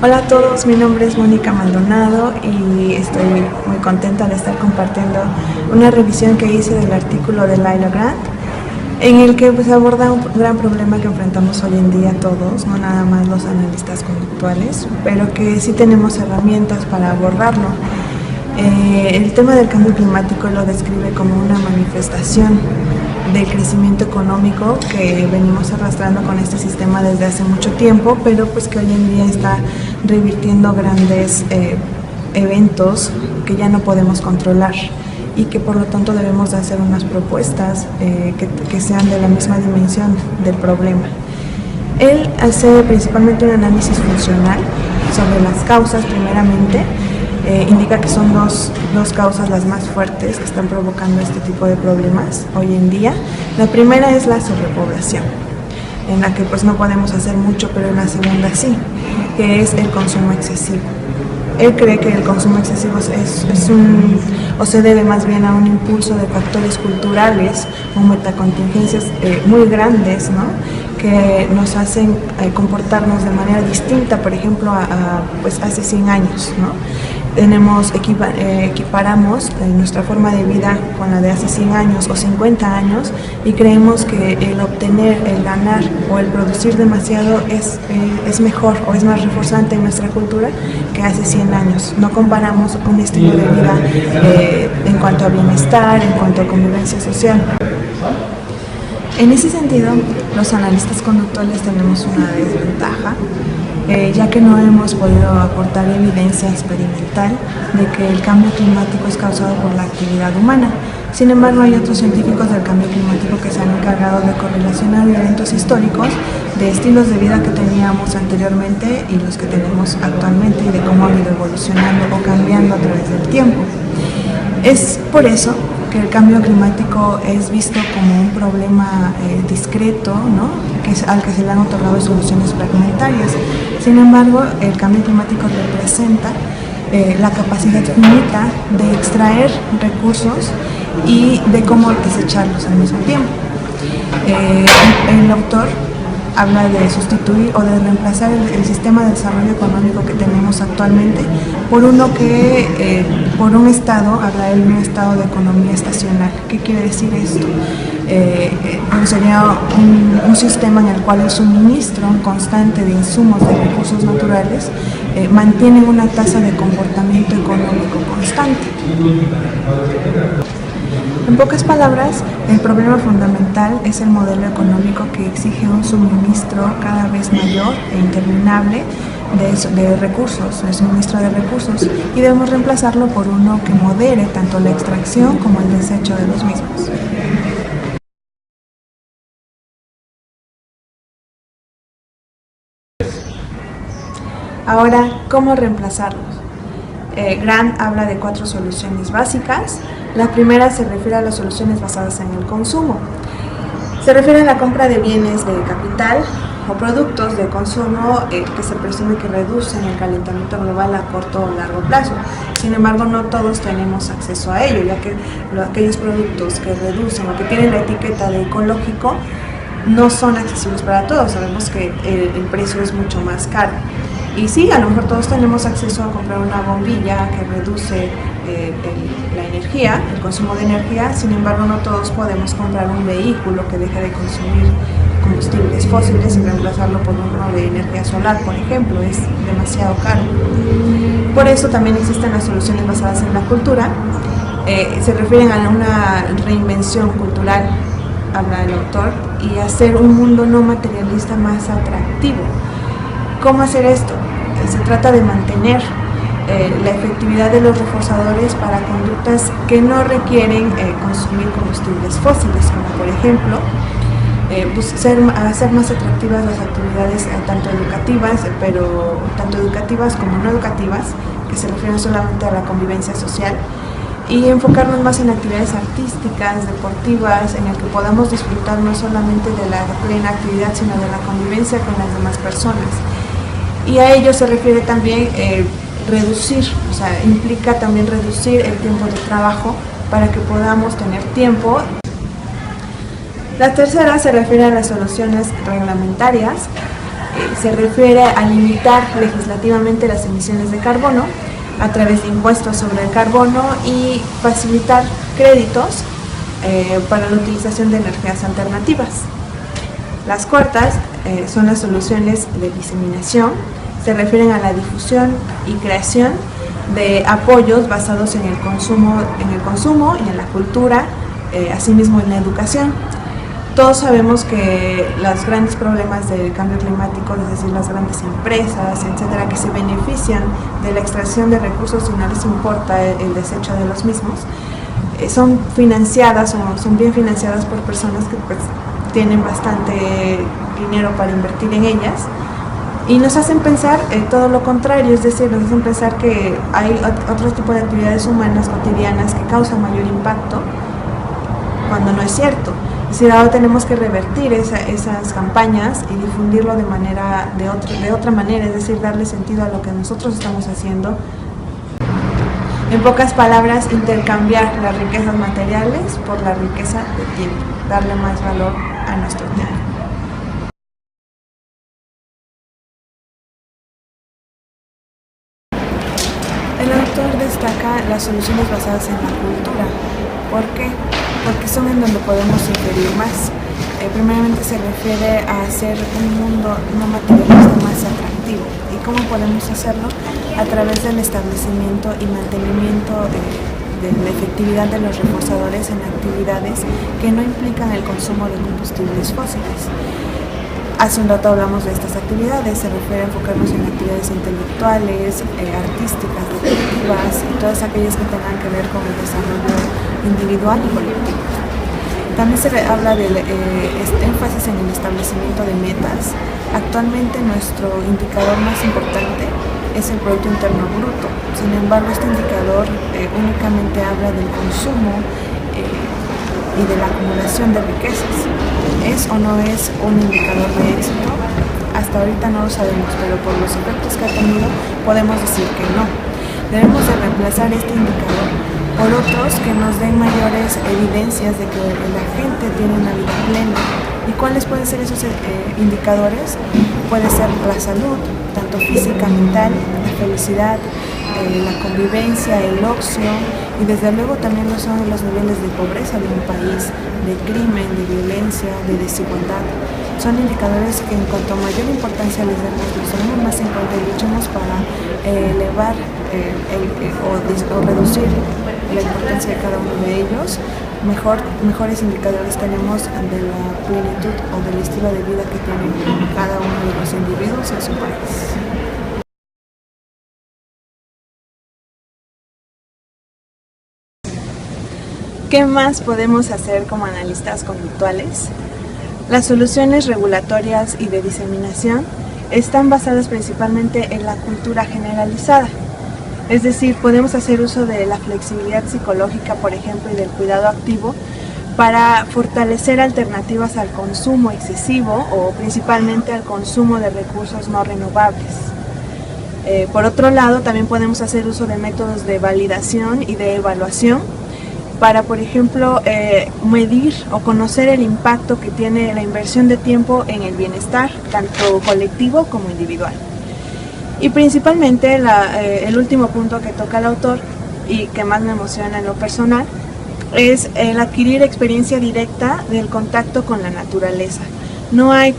Hola a todos, mi nombre es Mónica Maldonado y estoy muy contenta de estar compartiendo una revisión que hice del artículo de Laila Grant, en el que aborda un gran problema que enfrentamos hoy en día todos, no nada más los analistas conductuales, pero que sí tenemos herramientas para abordarlo. El tema del cambio climático lo describe como una manifestación del crecimiento económico que venimos arrastrando con este sistema desde hace mucho tiempo, pero pues que hoy en día está revirtiendo grandes eventos que ya no podemos controlar y que por lo tanto debemos de hacer unas propuestas que sean de la misma dimensión del problema. Él hace principalmente un análisis funcional sobre las causas primeramente. Indica que son dos causas las más fuertes que están provocando este tipo de problemas hoy en día. La primera es la sobrepoblación, en la que pues no podemos hacer mucho, pero en la segunda sí, que es el consumo excesivo. Él cree que el consumo excesivo se debe más bien a un impulso de factores culturales o metacontingencias muy grandes, ¿no?, que nos hacen comportarnos de manera distinta, por ejemplo, pues hace 100 años, ¿no? Equiparamos nuestra forma de vida con la de hace 100 años o 50 años y creemos que el obtener, el ganar o el producir demasiado es mejor o es más reforzante en nuestra cultura que hace 100 años. No comparamos un estilo de vida en cuanto a bienestar, en cuanto a convivencia social. En ese sentido, los analistas conductuales tenemos una desventaja, ya que no hemos podido aportar evidencia experimental de que el cambio climático es causado por la actividad humana. Sin embargo, hay otros científicos del cambio climático que se han encargado de correlacionar eventos históricos de estilos de vida que teníamos anteriormente y los que tenemos actualmente y de cómo han ido evolucionando o cambiando a través del tiempo. Es por eso que el cambio climático es visto como un problema discreto, ¿no?, al que se le han otorgado soluciones fragmentarias. Sin embargo, el cambio climático representa la capacidad finita de extraer recursos y de cómo desecharlos al mismo tiempo. El autor habla de sustituir o de reemplazar el sistema de desarrollo económico que tenemos actualmente por por un estado, habla de un estado de economía estacional. ¿Qué quiere decir esto? Sería un sistema en el cual el suministro constante de insumos de recursos naturales mantiene una tasa de comportamiento económico constante. En pocas palabras, el problema fundamental es el modelo económico que exige un suministro cada vez mayor e interminable de recursos, el suministro de recursos, y debemos reemplazarlo por uno que modere tanto la extracción como el desecho de los mismos. Ahora, ¿cómo reemplazarlos? Grant habla de 4 soluciones básicas. La primera se refiere a las soluciones basadas en el consumo. Se refiere a la compra de bienes de capital o productos de consumo que se presume que reducen el calentamiento global a corto o largo plazo. Sin embargo, no todos tenemos acceso a ello, ya que aquellos productos que reducen o que tienen la etiqueta de ecológico no son accesibles para todos. Sabemos que el precio es mucho más caro. Y sí, a lo mejor todos tenemos acceso a comprar una bombilla que reduce la energía, el consumo de energía. Sin embargo, no todos podemos comprar un vehículo que deje de consumir combustibles fósiles y reemplazarlo por uno de energía solar, por ejemplo. Es demasiado caro. Por eso también existen las soluciones basadas en la cultura. Se refieren a una reinvención cultural, habla el autor, y hacer un mundo no materialista más atractivo. ¿Cómo hacer esto? Se trata de mantener la efectividad de los reforzadores para conductas que no requieren consumir combustibles fósiles, como por ejemplo hacer más atractivas las actividades tanto educativas como no educativas, que se refieren solamente a la convivencia social, y enfocarnos más en actividades artísticas, deportivas, en el que podamos disfrutar no solamente de la plena actividad, sino de la convivencia con las demás personas. Y a ello se refiere también reducir, o sea, implica también reducir el tiempo de trabajo para que podamos tener tiempo. La tercera se refiere a las soluciones reglamentarias. Se refiere a limitar legislativamente las emisiones de carbono a través de impuestos sobre el carbono y facilitar créditos para la utilización de energías alternativas. Las cuartas son las soluciones de diseminación. Se refieren a la difusión y creación de apoyos basados en el consumo y en la cultura, asimismo en la educación. Todos sabemos que los grandes problemas del cambio climático, es decir, las grandes empresas, etcétera, que se benefician de la extracción de recursos y no les importa el desecho de los mismos, son financiadas o son bien financiadas por personas que pues, tienen bastante dinero para invertir en ellas y nos hacen pensar todo lo contrario, es decir, nos hacen pensar que hay otro tipo de actividades humanas cotidianas que causan mayor impacto cuando no es cierto. Es decir, ahora tenemos que revertir esas campañas y difundirlo de otra manera, es decir, darle sentido a lo que nosotros estamos haciendo. En pocas palabras, intercambiar las riquezas materiales por la riqueza de tiempo, darle más valor a nuestro tiempo. El autor destaca las soluciones basadas en la cultura. ¿Por qué? Porque son en donde podemos inferir más. Primeramente se refiere a hacer un mundo no materialista más atractivo. ¿Y cómo podemos hacerlo? A través del establecimiento y mantenimiento de la efectividad de los reforzadores en actividades que no implican el consumo de combustibles fósiles. Hace un rato hablamos de estas actividades, se refiere a enfocarnos en actividades intelectuales, artísticas, deportivas y todas aquellas que tengan que ver con el desarrollo individual y colectivo. También se habla del énfasis en el establecimiento de metas. Actualmente nuestro indicador más importante es el Producto Interno Bruto. Sin embargo, este indicador únicamente habla del consumo y de la acumulación de riquezas. ¿Es o no es un indicador de éxito? Hasta ahorita no lo sabemos, pero por los efectos que ha tenido podemos decir que no. Debemos de reemplazar este indicador por otros que nos den mayores evidencias de que la gente tiene una vida plena. ¿Y cuáles pueden ser esos indicadores? Puede ser la salud, tanto física, mental, la felicidad, la convivencia, el ocio y desde luego también lo son los niveles de pobreza de un país, de crimen, de violencia, de desigualdad. Son indicadores que en cuanto mayor importancia les demos, los tenemos más en cuenta y luchemos para elevar o reducir la importancia de cada uno de ellos, mejores indicadores tenemos de la plenitud o del estilo de vida que tienen cada uno de los individuos en su país. ¿Qué más podemos hacer como analistas conductuales? Las soluciones regulatorias y de diseminación están basadas principalmente en la cultura generalizada. Es decir, podemos hacer uso de la flexibilidad psicológica, por ejemplo, y del cuidado activo para fortalecer alternativas al consumo excesivo o principalmente al consumo de recursos no renovables. Por otro lado, también podemos hacer uso de métodos de validación y de evaluación para, por ejemplo, medir o conocer el impacto que tiene la inversión de tiempo en el bienestar, tanto colectivo como individual. Y principalmente el último punto que toca el autor y que más me emociona en lo personal es el adquirir experiencia directa del contacto con la naturaleza. No hay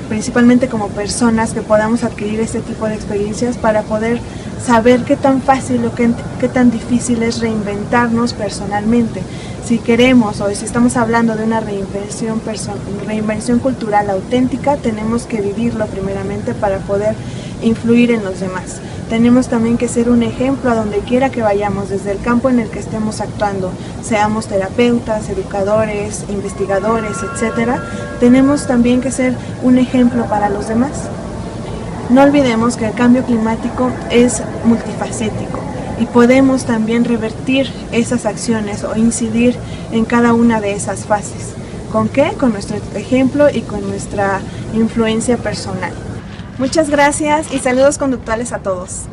principalmente como personas que podamos adquirir este tipo de experiencias para poder saber qué tan fácil o qué tan difícil es reinventarnos personalmente. Si queremos o si estamos hablando de una reinvención cultural auténtica, tenemos que vivirlo primeramente para poder influir en los demás. Tenemos también que ser un ejemplo a donde quiera que vayamos, desde el campo en el que estemos actuando, seamos terapeutas, educadores, investigadores, etc. Tenemos también que ser un ejemplo para los demás. No olvidemos que el cambio climático es multifacético y podemos también revertir esas acciones o incidir en cada una de esas fases. ¿Con qué? Con nuestro ejemplo y con nuestra influencia personal. Muchas gracias y saludos conductuales a todos.